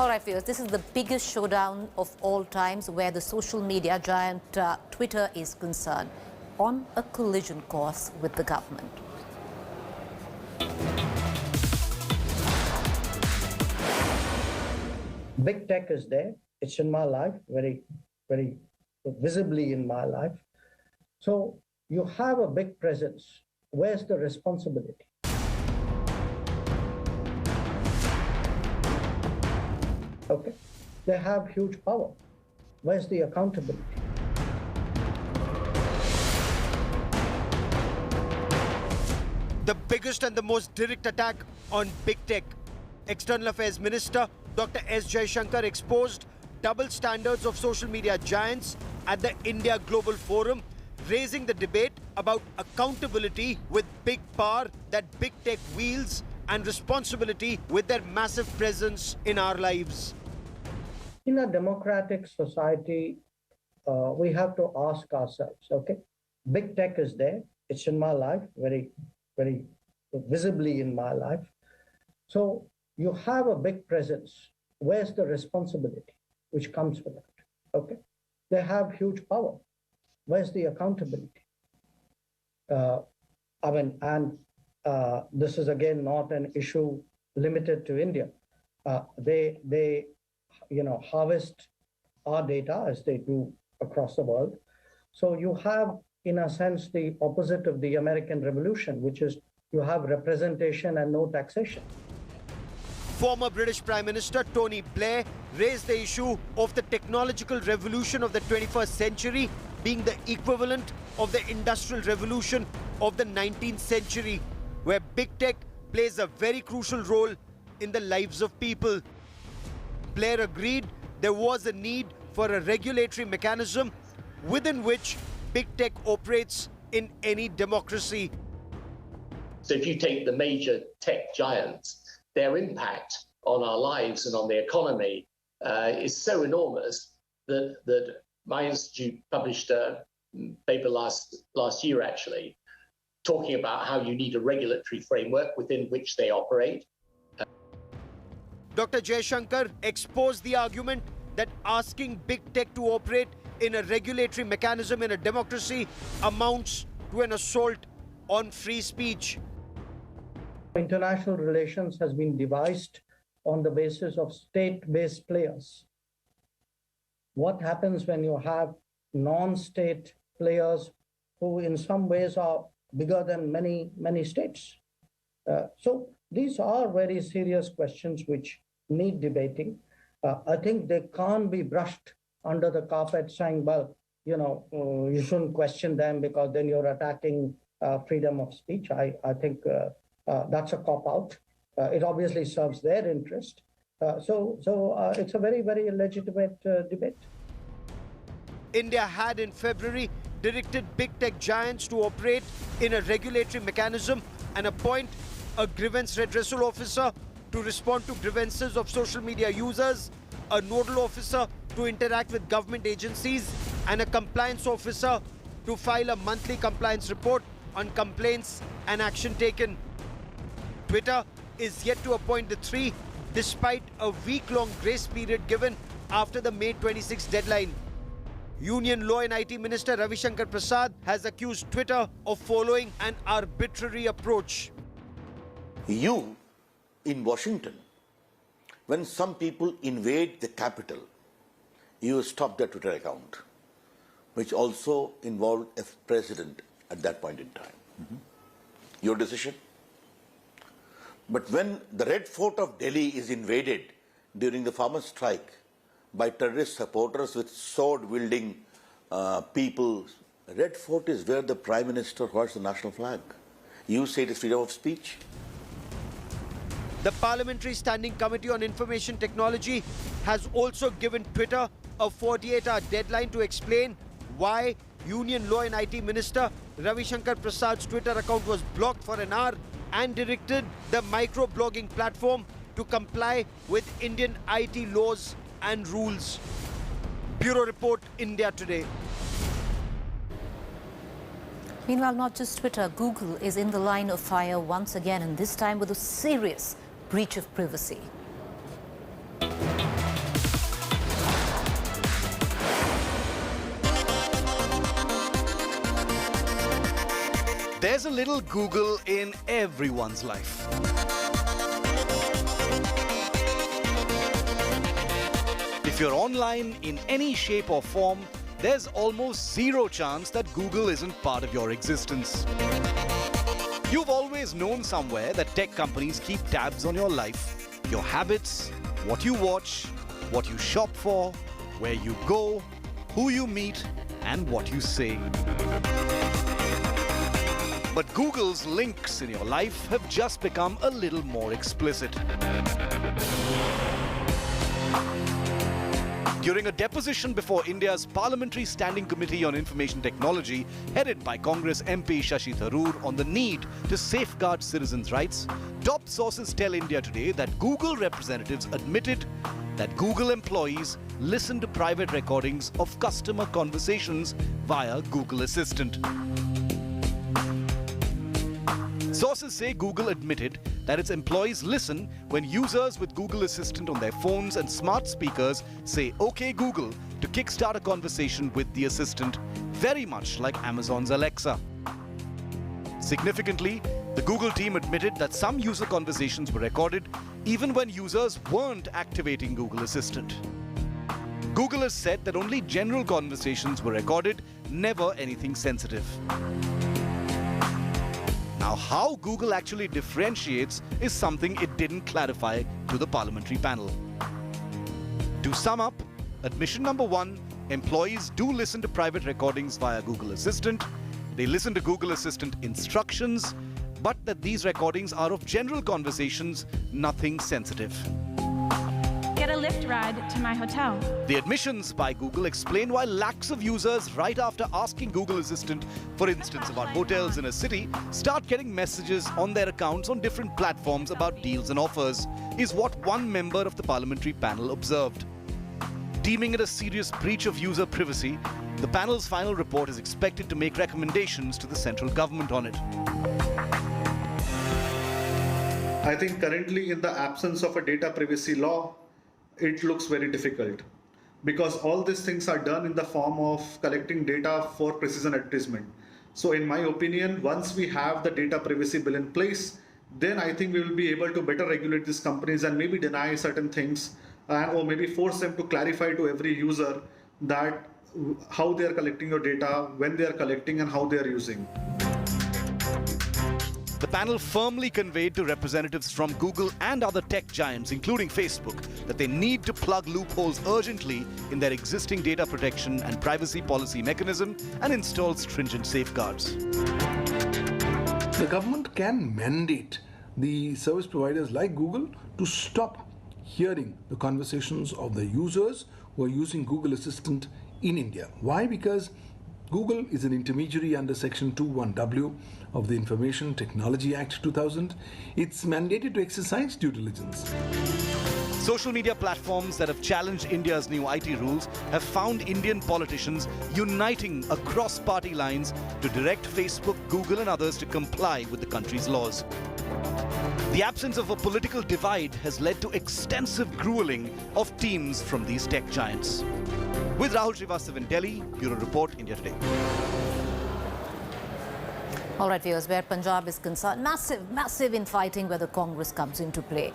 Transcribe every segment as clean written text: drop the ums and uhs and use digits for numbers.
All right, viewers, this is the biggest showdown of all times where the social media giant Twitter is concerned, on a collision course with the government. Big tech is there. It's in my life, very, very visibly in my life. So you have a big presence. Where's the responsibility? Okay, they have huge power. Where's the accountability? The biggest and the most direct attack on big tech. External Affairs Minister Dr. S. Jaishankar exposed double standards of social media giants at the India Global Forum, raising the debate about accountability with big power that big tech wields and responsibility with their massive presence in our lives. In a democratic society, we have to ask ourselves, okay, big tech is there. It's in my life, very, very visibly in my life. So you have a big presence. Where's the responsibility which comes with that? Okay, they have huge power. Where's the accountability? This is again not an issue limited to India. They harvest our data as they do across the world. So you have, in a sense, the opposite of the American Revolution, which is you have representation and no taxation. Former British Prime Minister Tony Blair raised the issue of the technological revolution of the 21st century being the equivalent of the industrial revolution of the 19th century, where big tech plays a very crucial role in the lives of people. Blair agreed there was a need for a regulatory mechanism within which big tech operates in any democracy. So if you take the major tech giants, their impact on our lives and on the economy is so enormous that my institute published a paper last year, actually, talking about how you need a regulatory framework within which they operate. Dr. Jaishankar exposed the argument that asking big tech to operate in a regulatory mechanism in a democracy amounts to an assault on free speech. International relations has been devised on the basis of state-based players. What happens when you have non-state players who in some ways are bigger than many states? So these are very serious questions which need debating. I think they can't be brushed under the carpet saying, well, you shouldn't question them because then you're attacking freedom of speech. I think that's a cop-out. It obviously serves their interest. So it's a very, very legitimate debate. India had in February directed big tech giants to operate in a regulatory mechanism and appoint a grievance redressal officer to respond to grievances of social media users, a nodal officer to interact with government agencies, and a compliance officer to file a monthly compliance report on complaints and action taken. Twitter is yet to appoint the three, despite a week-long grace period given after the May 26 deadline. Union Law and IT Minister Ravi Shankar Prasad has accused Twitter of following an arbitrary approach. You, in Washington, when some people invade the Capitol, you stop their Twitter account, which also involved a president at that point in time. Your decision? But when the Red Fort of Delhi is invaded during the farmer strike by terrorist supporters with sword-wielding people, Red Fort is where the Prime Minister hoists the national flag. You say it is freedom of speech? The Parliamentary Standing Committee on Information Technology has also given Twitter a 48-hour deadline to explain why Union Law and IT Minister Ravi Shankar Prasad's Twitter account was blocked for an hour and directed the micro-blogging platform to comply with Indian IT laws and rules. Bureau Report, India Today. Meanwhile, not just Twitter, Google is in the line of fire once again, and this time with a serious breach of privacy. There's a little Google in everyone's life. If you're online in any shape or form, there's almost zero chance that Google isn't part of your existence. You've always known somewhere that tech companies keep tabs on your life, your habits, what you watch, what you shop for, where you go, who you meet, and what you say. But Google's links in your life have just become a little more explicit. During a deposition before India's Parliamentary Standing Committee on Information Technology, headed by Congress MP Shashi Tharoor on the need to safeguard citizens' rights, top sources tell India Today that Google representatives admitted that Google employees listen to private recordings of customer conversations via Google Assistant. Sources say Google admitted that its employees listen when users with Google Assistant on their phones and smart speakers say "OK Google" to kickstart a conversation with the assistant, very much like Amazon's Alexa. Significantly, the Google team admitted that some user conversations were recorded even when users weren't activating Google Assistant. Google has said that only general conversations were recorded, never anything sensitive. Now, how Google actually differentiates is something it didn't clarify to the parliamentary panel. To sum up, admission number one, employees do listen to private recordings via Google Assistant. They listen to Google Assistant instructions, but that these recordings are of general conversations, nothing sensitive. Get a Lyft ride to my hotel. The admissions by Google explain why lakhs of users, right after asking Google Assistant, for instance, about hotels in a city, start getting messages on their accounts on different platforms about deals and offers, is what one member of the parliamentary panel observed. Deeming it a serious breach of user privacy, the panel's final report is expected to make recommendations to the central government on it. I think currently, in the absence of a data privacy law, it looks very difficult because all these things are done in the form of collecting data for precision advertisement. So in my opinion, once we have the data privacy bill in place, then I think we will be able to better regulate these companies and maybe deny certain things or maybe force them to clarify to every user that how they are collecting your data, when they are collecting and how they are using. The panel firmly conveyed to representatives from Google and other tech giants, including Facebook, that they need to plug loopholes urgently in their existing data protection and privacy policy mechanism and install stringent safeguards. The government can mandate the service providers like Google to stop hearing the conversations of the users who are using Google Assistant in India. Why? Because Google is an intermediary under Section 21W of the Information Technology Act 2000. It's mandated to exercise due diligence. Social media platforms that have challenged India's new IT rules have found Indian politicians uniting across party lines to direct Facebook, Google and others to comply with the country's laws. The absence of a political divide has led to extensive grueling of teams from these tech giants. With Rahul Srivastav in Delhi, Bureau Report, India Today. All right, viewers, where Punjab is concerned, massive infighting where the Congress comes into play.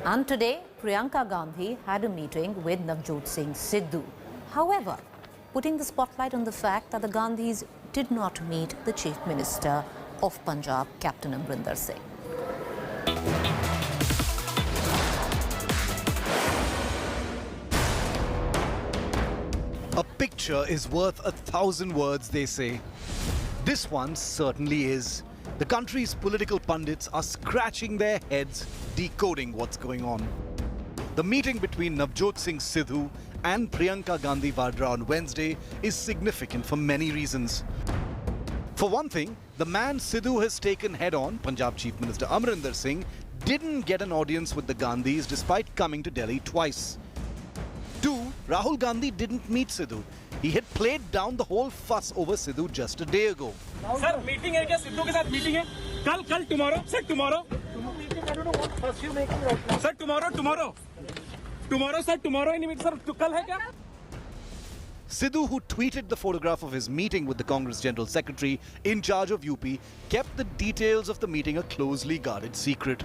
And today, Priyanka Gandhi had a meeting with Navjot Singh Sidhu. However, putting the spotlight on the fact that the Gandhis did not meet the Chief Minister of Punjab, Captain Amarinder Singh. A picture is worth 1,000 words, they say. This one certainly is. The country's political pundits are scratching their heads, decoding what's going on. The meeting between Navjot Singh Sidhu and Priyanka Gandhi Vadra on Wednesday is significant for many reasons. For one thing, the man Sidhu has taken head-on, Punjab Chief Minister Amarinder Singh, didn't get an audience with the Gandhis despite coming to Delhi twice. 2. Rahul Gandhi didn't meet Sidhu. He had played down the whole fuss over Sidhu just a day ago. Sir, meeting है क्या सिद्धू के साथ meeting है? कल tomorrow, sir tomorrow. Sir tomorrow. Tomorrow sir tomorrow any meeting sir कल है क्या? Sidhu, who tweeted the photograph of his meeting with the Congress General Secretary in charge of UP, kept the details of the meeting a closely guarded secret.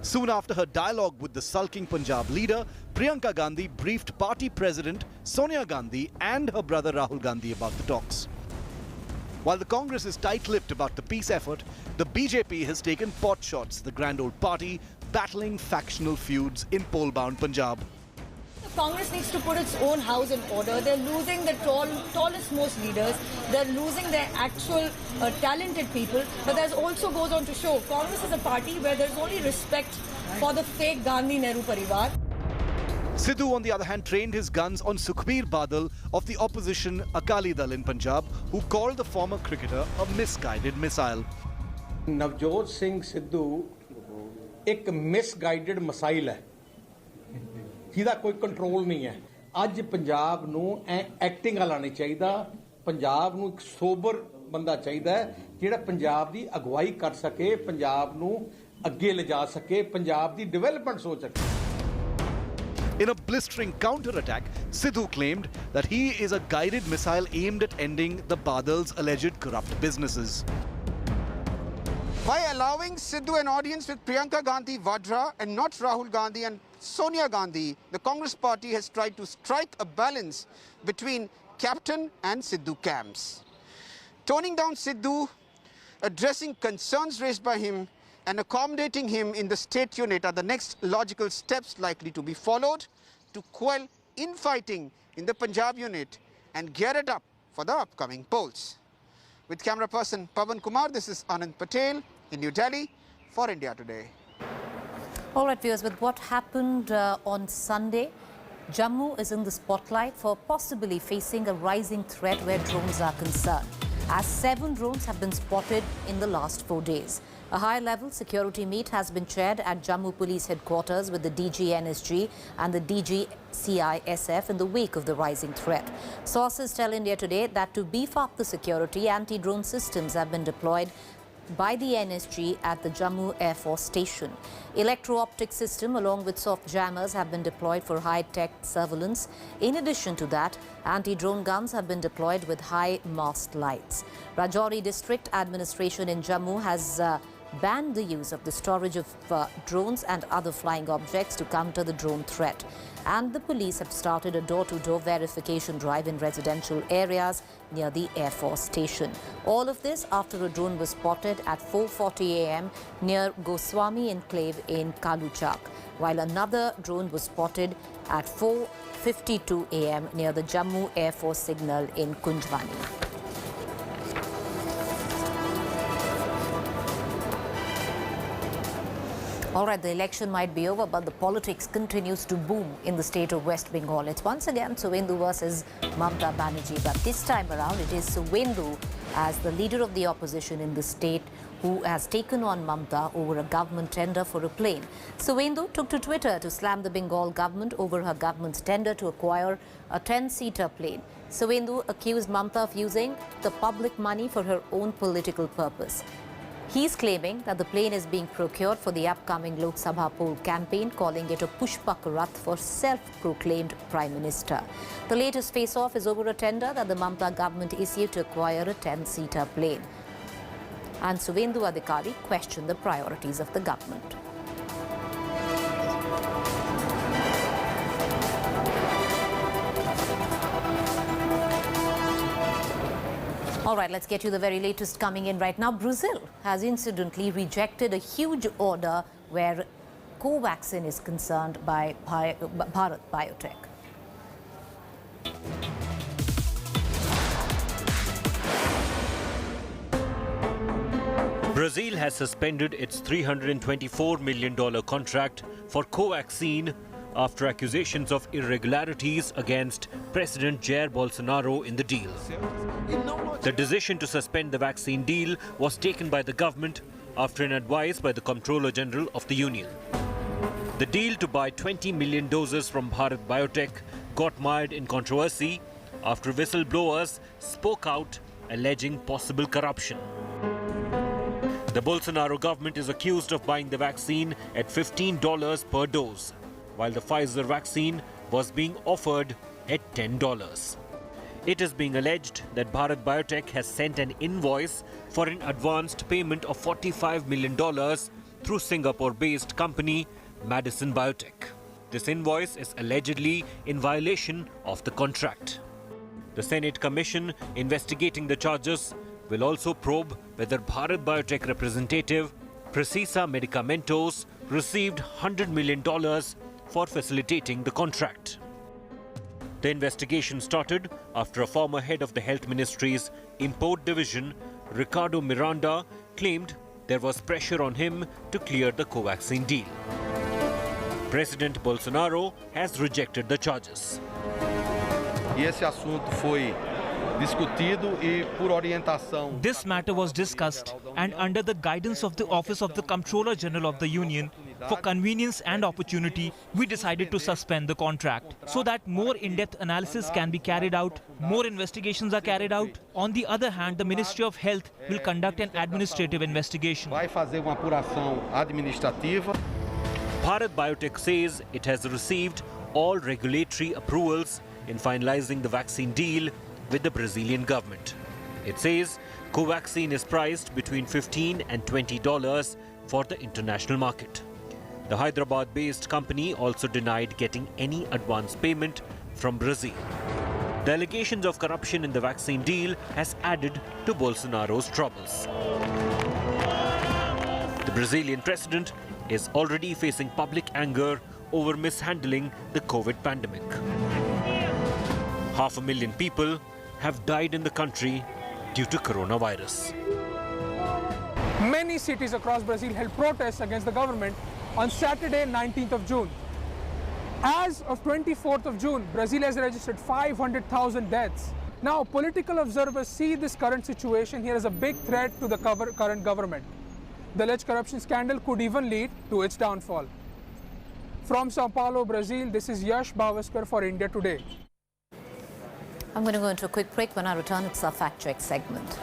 Soon after her dialogue with the sulking Punjab leader, Priyanka Gandhi briefed party president Sonia Gandhi and her brother Rahul Gandhi about the talks. While the Congress is tight-lipped about the peace effort, the BJP has taken pot shots, the grand old party battling factional feuds in poll-bound Punjab. Congress needs to put its own house in order. They're losing the tallest most leaders. They're losing their actual talented people. But that also goes on to show Congress is a party where there's only respect for the fake Gandhi-Nehru Parivar. Sidhu, on the other hand, trained his guns on Sukhbir Badal of the opposition Akali Dal in Punjab, who called the former cricketer a misguided missile. Navjot Singh Sidhu एक misguided missile है ਜਿਹਦਾ ਕੋਈ control ਨਹੀਂ ਹੈ ਅੱਜ ਪੰਜਾਬ ਨੂੰ acting ਵਾਲਾ ਨਹੀਂ ਚਾਹੀਦਾ ਪੰਜਾਬ ਨੂੰ ਇੱਕ ਸੋਬਰ ਬੰਦਾ ਚਾਹੀਦਾ ਜਿਹੜਾ ਪੰਜਾਬ ਦੀ ਅਗਵਾਈ ਕਰ ਸਕੇ ਪੰਜਾਬ ਨੂੰ ਅੱਗੇ ਲਿਜਾ ਸਕੇ ਪੰਜਾਬ ਦੀ ਡਿਵੈਲਪਮੈਂਟ ਸੋਚ ਸਕੇ In a blistering counter-attack, Sidhu claimed that he is a guided missile aimed at ending the Badal's alleged corrupt businesses. By allowing Sidhu an audience with Priyanka Gandhi Vadra and not Rahul Gandhi and Sonia Gandhi, the Congress party has tried to strike a balance between Captain and Sidhu camps. Toning down Sidhu, addressing concerns raised by him and accommodating him in the state unit are the next logical steps likely to be followed to quell infighting in the Punjab unit and gear it up for the upcoming polls. With camera person Pavan Kumar, this is Anand Patel in New Delhi for India Today. All right, viewers, with what happened on Sunday, Jammu is in the spotlight for possibly facing a rising threat where drones are concerned, as 7 drones have been spotted in the last 4 days. A high-level security meet has been chaired at Jammu Police Headquarters with the DG NSG and the DG CISF in the wake of the rising threat. Sources tell India Today that to beef up the security, anti-drone systems have been deployed by the NSG at the Jammu Air Force Station. Electro-optic system along with soft jammers have been deployed for high-tech surveillance. In addition to that, anti-drone guns have been deployed with high mast lights. Rajouri District Administration in Jammu has banned the use of the storage of drones and other flying objects to counter the drone threat. And the police have started a door-to-door verification drive in residential areas near the Air Force Station. All of this after a drone was spotted at 4:40 a.m. near Goswami Enclave in Kaluchak, while another drone was spotted at 4:52 a.m. near the Jammu Air Force signal in Kunjwani. All right, the election might be over, but the politics continues to boom in the state of West Bengal. It's once again Suvendu versus Mamta Banerjee, but this time around it is Suvendu as the leader of the opposition in the state who has taken on Mamta over a government tender for a plane. Suvendu took to Twitter to slam the Bengal government over her government's tender to acquire a 10-seater plane. Suvendu accused Mamta of using the public money for her own political purpose. He's claiming that the plane is being procured for the upcoming Lok Sabha poll campaign, calling it a Pushpak Rath for self-proclaimed Prime Minister. The latest face-off is over a tender that the Mamta government issued to acquire a 10-seater plane. And Suvendu Adhikari questioned the priorities of the government. All right, let's get you the very latest coming in right now. Brazil has incidentally rejected a huge order where Covaxin is concerned by Bharat Biotech. Brazil has suspended its $324 million contract for Covaxin after accusations of irregularities against President Jair Bolsonaro in the deal. The decision to suspend the vaccine deal was taken by the government after an advice by the Comptroller General of the Union. The deal to buy 20 million doses from Bharat Biotech got mired in controversy after whistleblowers spoke out alleging possible corruption. The Bolsonaro government is accused of buying the vaccine at $15 per dose, while the Pfizer vaccine was being offered at $10. It is being alleged that Bharat Biotech has sent an invoice for an advanced payment of $45 million through Singapore-based company Madison Biotech. This invoice is allegedly in violation of the contract. The Senate Commission investigating the charges will also probe whether Bharat Biotech representative Precisa Medicamentos received $100 million for facilitating the contract. The investigation started after a former head of the Health Ministry's import division, Ricardo Miranda, claimed there was pressure on him to clear the Covaxin deal. President Bolsonaro has rejected the charges. This matter was discussed, and under the guidance of the Office of the Comptroller General of the Union, for convenience and opportunity, we decided to suspend the contract so that more in-depth analysis can be carried out, more investigations are carried out. On the other hand, the Ministry of Health will conduct an administrative investigation. Bharat Biotech says it has received all regulatory approvals in finalizing the vaccine deal with the Brazilian government. It says Covaxin is priced between $15 and $20 for the international market. The Hyderabad-based company also denied getting any advance payment from Brazil. The allegations of corruption in the vaccine deal has added to Bolsonaro's troubles. The Brazilian president is already facing public anger over mishandling the COVID pandemic. 500,000 people have died in the country due to coronavirus. Many cities across Brazil held protests against the government on Saturday, 19th of June. As of 24th of June, Brazil has registered 500,000 deaths. Now, political observers see this current situation here as a big threat to the current government. The alleged corruption scandal could even lead to its downfall. From Sao Paulo, Brazil, this is Yash Bhavaskar for India Today. I'm going to go into a quick break. When I return, it's our fact check segment.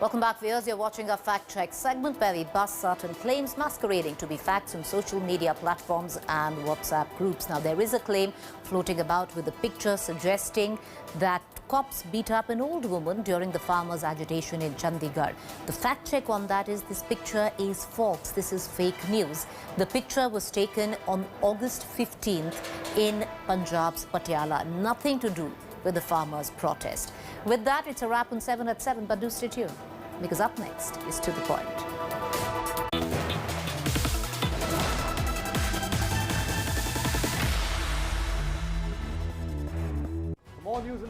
Welcome back, viewers. You're watching our fact check segment where we bust certain claims masquerading to be facts on social media platforms and WhatsApp groups. Now, there is a claim floating about with a picture suggesting that cops beat up an old woman during the farmers' agitation in Chandigarh. The fact check on that is this picture is false. This is fake news. The picture was taken on August 15th in Punjab's Patiala. Nothing to do with the farmers' protest. With that, it's a wrap on 7 at 7, but do stay tuned, because up next is To The Point. More news